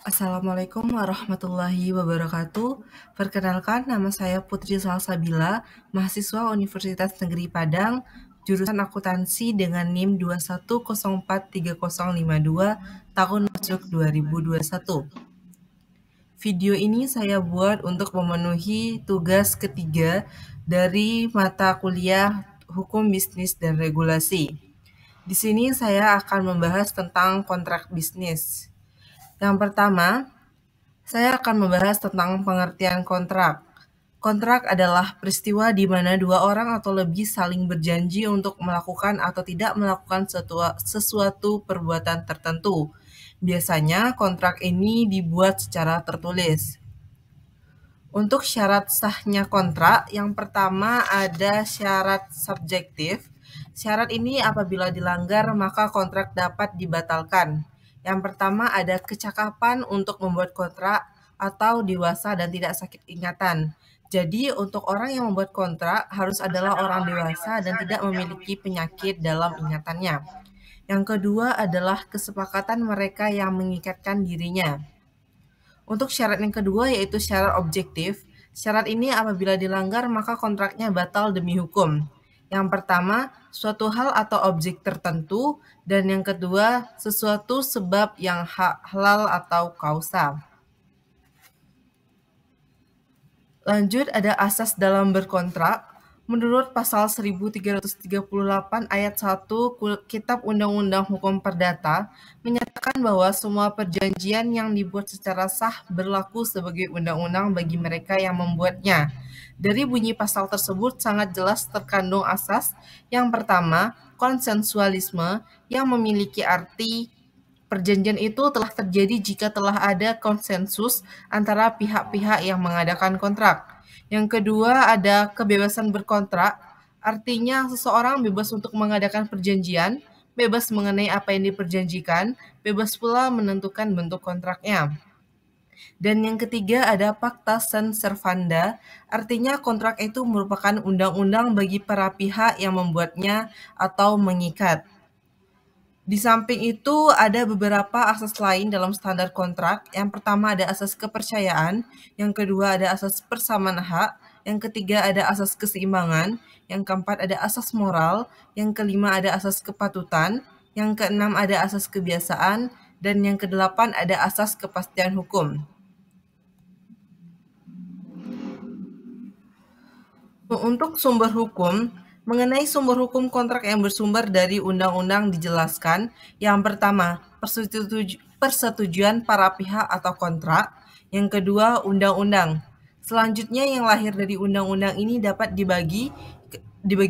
Assalamualaikum warahmatullahi wabarakatuh. Perkenalkan, nama saya Putri Salsabila, mahasiswa Universitas Negeri Padang, jurusan akuntansi dengan NIM 21043052 tahun masuk 2021. Video ini saya buat untuk memenuhi tugas ketiga dari mata kuliah Hukum Bisnis dan Regulasi. Di sini saya akan membahas tentang kontrak bisnis. Yang pertama, saya akan membahas tentang pengertian kontrak. Kontrak adalah peristiwa di mana dua orang atau lebih saling berjanji untuk melakukan atau tidak melakukan sesuatu perbuatan tertentu. Biasanya kontrak ini dibuat secara tertulis. Untuk syarat sahnya kontrak, yang pertama ada syarat subjektif. Syarat ini apabila dilanggar maka kontrak dapat dibatalkan. Yang pertama ada kecakapan untuk membuat kontrak atau dewasa dan tidak sakit ingatan. Jadi untuk orang yang membuat kontrak harus adalah orang dewasa dan tidak memiliki penyakit dalam ingatannya. Yang kedua adalah kesepakatan mereka yang mengikatkan dirinya. Untuk syarat yang kedua yaitu syarat objektif. Syarat ini apabila dilanggar maka kontraknya batal demi hukum. Yang pertama, suatu hal atau objek tertentu, dan yang kedua, sesuatu sebab yang halal atau kausa. Lanjut, ada asas dalam berkontrak. Menurut pasal 1338 ayat 1 Kitab Undang-Undang Hukum Perdata menyatakan bahwa semua perjanjian yang dibuat secara sah berlaku sebagai undang-undang bagi mereka yang membuatnya. Dari bunyi pasal tersebut sangat jelas terkandung asas yang pertama, konsensualisme yang memiliki arti perjanjian itu telah terjadi jika telah ada konsensus antara pihak-pihak yang mengadakan kontrak. Yang kedua ada kebebasan berkontrak, artinya seseorang bebas untuk mengadakan perjanjian, bebas mengenai apa yang diperjanjikan, bebas pula menentukan bentuk kontraknya. Dan yang ketiga ada pacta sunt servanda, artinya kontrak itu merupakan undang-undang bagi para pihak yang membuatnya atau mengikat. Di samping itu ada beberapa asas lain dalam standar kontrak. Yang pertama ada asas kepercayaan, yang kedua ada asas persamaan hak, yang ketiga ada asas keseimbangan, yang keempat ada asas moral, yang kelima ada asas kepatutan, yang keenam ada asas kebiasaan, dan yang kedelapan ada asas kepastian hukum. Untuk sumber hukum, mengenai sumber hukum kontrak yang bersumber dari undang-undang dijelaskan. Yang pertama, persetujuan para pihak atau kontrak. Yang kedua, undang-undang. Selanjutnya yang lahir dari undang-undang ini dapat dibagi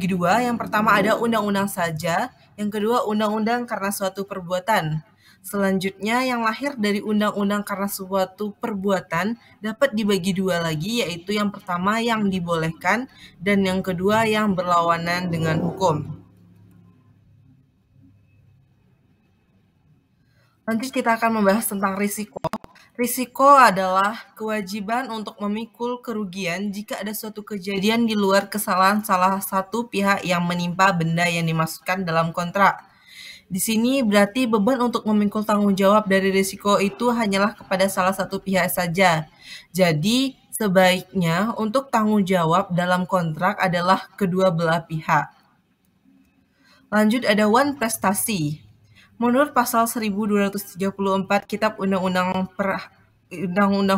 dua. Yang pertama ada undang-undang saja, yang kedua undang-undang karena suatu perbuatan. Selanjutnya yang lahir dari undang-undang karena suatu perbuatan dapat dibagi dua lagi, yaitu yang pertama yang dibolehkan dan yang kedua yang berlawanan dengan hukum. Nanti kita akan membahas tentang risiko. Risiko adalah kewajiban untuk memikul kerugian jika ada suatu kejadian di luar kesalahan salah satu pihak yang menimpa benda yang dimaksudkan dalam kontrak. Di sini berarti beban untuk memikul tanggung jawab dari risiko itu hanyalah kepada salah satu pihak saja. Jadi, sebaiknya untuk tanggung jawab dalam kontrak adalah kedua belah pihak. Lanjut ada one prestasi. Menurut pasal 1234 Kitab Undang-Undang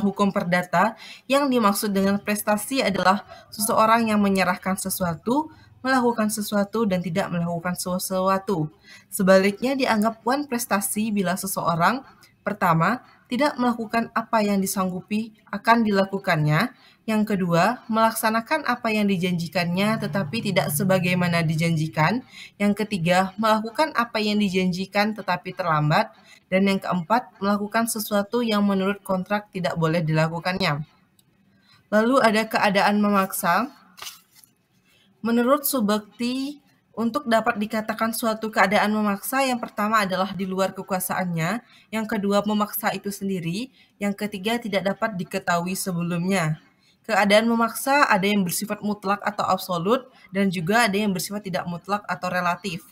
Hukum Perdata, yang dimaksud dengan prestasi adalah seseorang yang menyerahkan sesuatu, melakukan sesuatu, dan tidak melakukan sesuatu. Sebaliknya dianggap wan prestasi bila seseorang, pertama, tidak melakukan apa yang disanggupi akan dilakukannya. Yang kedua, melaksanakan apa yang dijanjikannya tetapi tidak sebagaimana dijanjikan. Yang ketiga, melakukan apa yang dijanjikan tetapi terlambat. Dan yang keempat, melakukan sesuatu yang menurut kontrak tidak boleh dilakukannya. Lalu ada keadaan memaksa. Menurut Subekti, untuk dapat dikatakan suatu keadaan memaksa, yang pertama adalah di luar kekuasaannya, yang kedua memaksa itu sendiri, yang ketiga tidak dapat diketahui sebelumnya. Keadaan memaksa ada yang bersifat mutlak atau absolut, dan juga ada yang bersifat tidak mutlak atau relatif.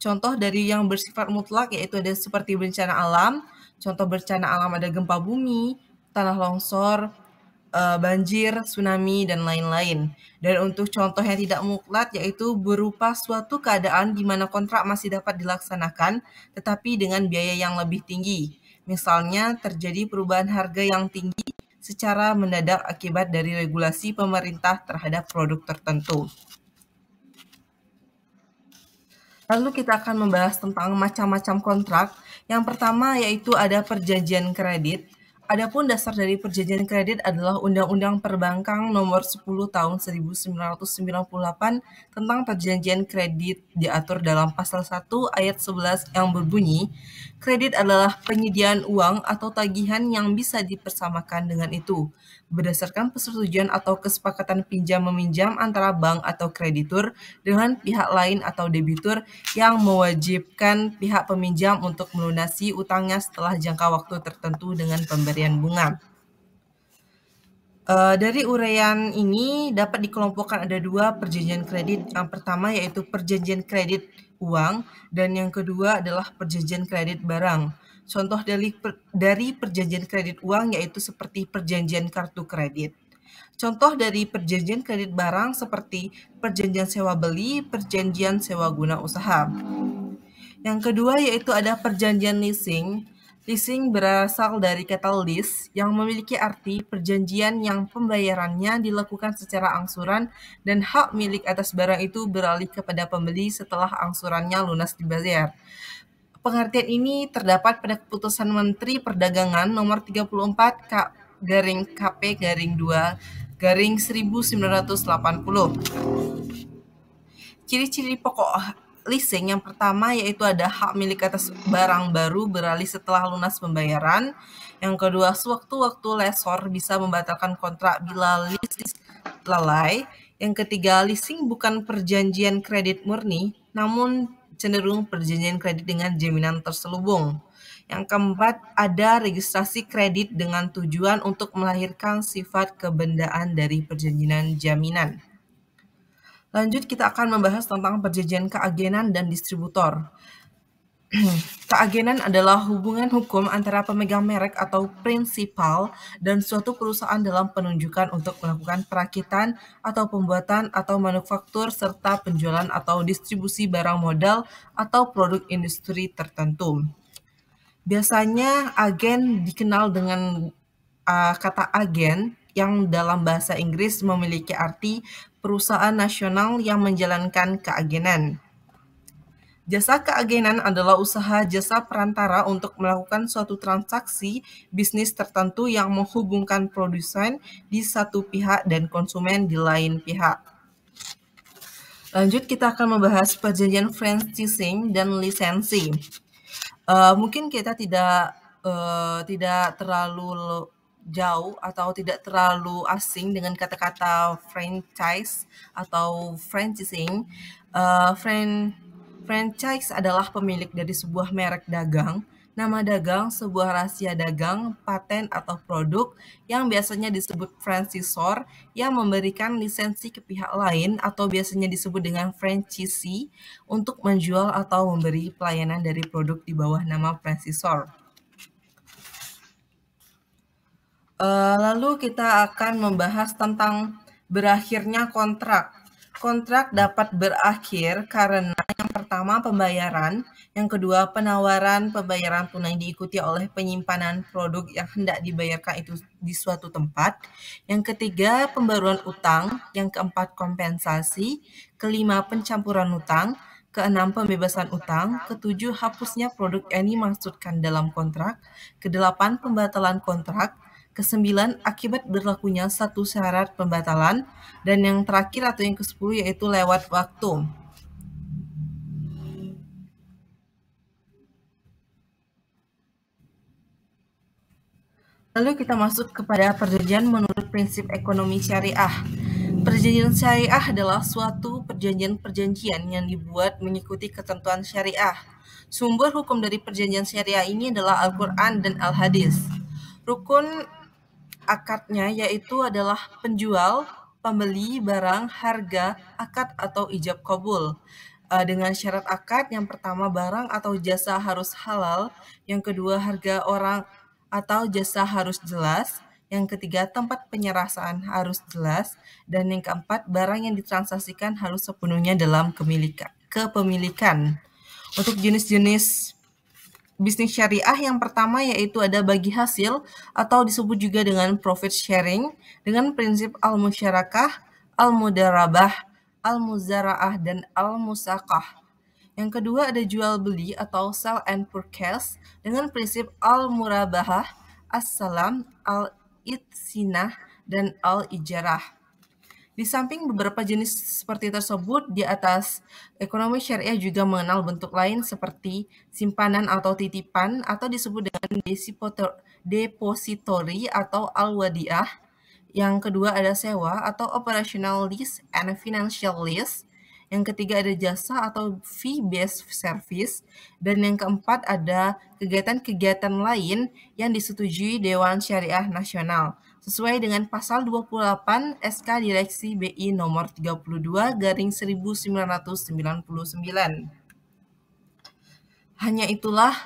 Contoh dari yang bersifat mutlak yaitu ada seperti bencana alam, Contoh bencana alam ada gempa bumi, tanah longsor, banjir, tsunami, dan lain-lain. Dan untuk contoh yang tidak mutlak yaitu berupa suatu keadaan di mana kontrak masih dapat dilaksanakan tetapi dengan biaya yang lebih tinggi. Misalnya terjadi perubahan harga yang tinggi secara mendadak akibat dari regulasi pemerintah terhadap produk tertentu. Lalu kita akan membahas tentang macam-macam kontrak. Yang pertama yaitu ada perjanjian kredit. Adapun dasar dari perjanjian kredit adalah Undang-Undang Perbankan Nomor 10 Tahun 1998 tentang perjanjian kredit diatur dalam pasal 1 ayat 11 yang berbunyi, kredit adalah penyediaan uang atau tagihan yang bisa dipersamakan dengan itu, berdasarkan persetujuan atau kesepakatan pinjam-meminjam antara bank atau kreditur dengan pihak lain atau debitur yang mewajibkan pihak peminjam untuk melunasi utangnya setelah jangka waktu tertentu dengan pemberian bunga. Dari uraian ini dapat dikelompokkan ada dua perjanjian kredit. Yang pertama yaitu perjanjian kredit uang dan yang kedua adalah perjanjian kredit barang. Contoh dari perjanjian kredit uang yaitu seperti perjanjian kartu kredit. Contoh dari perjanjian kredit barang seperti perjanjian sewa beli, perjanjian sewa guna usaha. Yang kedua yaitu ada perjanjian leasing. Leasing berasal dari kata lease yang memiliki arti perjanjian yang pembayarannya dilakukan secara angsuran dan hak milik atas barang itu beralih kepada pembeli setelah angsurannya lunas dibayar. Pengertian ini terdapat pada keputusan Menteri Perdagangan nomor 34 KP 2 1980. Ciri-ciri pokok leasing yang pertama yaitu ada hak milik atas barang baru beralih setelah lunas pembayaran. Yang kedua, sewaktu-waktu lessor bisa membatalkan kontrak bila lease lalai. Yang ketiga, leasing bukan perjanjian kredit murni, namun cenderung perjanjian kredit dengan jaminan terselubung. Yang keempat, ada registrasi kredit dengan tujuan untuk melahirkan sifat kebendaan dari perjanjian jaminan. Lanjut kita akan membahas tentang perjanjian keagenan dan distributor. Keagenan adalah hubungan hukum antara pemegang merek atau prinsipal dan suatu perusahaan dalam penunjukan untuk melakukan perakitan atau pembuatan atau manufaktur serta penjualan atau distribusi barang modal atau produk industri tertentu. Biasanya agen dikenal dengan kata agen yang dalam bahasa Inggris memiliki arti perusahaan nasional yang menjalankan keagenan. Jasa keagenan adalah usaha jasa perantara untuk melakukan suatu transaksi bisnis tertentu yang menghubungkan produsen di satu pihak dan konsumen di lain pihak. Lanjut kita akan membahas perjanjian franchising dan lisensi. Mungkin kita tidak terlalu jauh atau tidak terlalu asing dengan kata-kata franchise atau franchising. Franchise adalah pemilik dari sebuah merek dagang, nama dagang, sebuah rahasia dagang, paten atau produk yang biasanya disebut franchisor yang memberikan lisensi ke pihak lain atau biasanya disebut dengan franchisee untuk menjual atau memberi pelayanan dari produk di bawah nama franchisor. Lalu kita akan membahas tentang berakhirnya kontrak. Kontrak dapat berakhir karena yang pertama pembayaran, yang kedua penawaran pembayaran tunai diikuti oleh penyimpanan produk yang hendak dibayarkan itu di suatu tempat, yang ketiga pembaruan utang, yang keempat kompensasi, kelima pencampuran utang, keenam pembebasan utang, ketujuh hapusnya produk yang dimaksudkan dalam kontrak, kedelapan pembatalan kontrak, kesembilan akibat berlakunya satu syarat pembatalan, dan yang terakhir atau yang ke-10 yaitu lewat waktu. Lalu kita masuk kepada perjanjian menurut prinsip ekonomi syariah. Perjanjian syariah adalah suatu perjanjian yang dibuat mengikuti ketentuan syariah. Sumber hukum dari perjanjian syariah ini adalah Al-Quran dan Al-Hadis. Rukun akadnya yaitu adalah penjual, pembeli, barang, harga, akad atau ijab kabul. dengan syarat akad. Yang pertama, barang atau jasa harus halal. Yang kedua, harga orang atau jasa harus jelas. Yang ketiga, tempat penyerahan harus jelas. Dan yang keempat, barang yang ditransaksikan harus sepenuhnya dalam kepemilikan. Untuk jenis-jenis bisnis syariah yang pertama yaitu ada bagi hasil atau disebut juga dengan profit sharing dengan prinsip al-musyarakah, al-mudarabah, al-muzara'ah, dan al-musaqah. Yang kedua ada jual beli atau sell and purchase dengan prinsip al-murabahah, as-salam, al-itsinah, dan al-ijarah. Di samping beberapa jenis seperti tersebut, di atas ekonomi syariah juga mengenal bentuk lain seperti simpanan atau titipan atau disebut dengan depository atau al-wadiah. Yang kedua ada sewa atau operational lease and financial lease. Yang ketiga ada jasa atau fee-based service. Dan yang keempat ada kegiatan-kegiatan lain yang disetujui Dewan Syariah Nasional sesuai dengan pasal 28 SK Direksi BI nomor 32/1999. Hanya itulah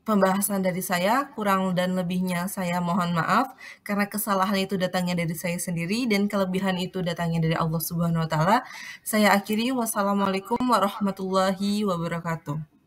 pembahasan dari saya, kurang dan lebihnya saya mohon maaf karena kesalahan itu datangnya dari saya sendiri dan kelebihan itu datangnya dari Allah Subhanahu wa taala. Saya akhiri, wassalamualaikum warahmatullahi wabarakatuh.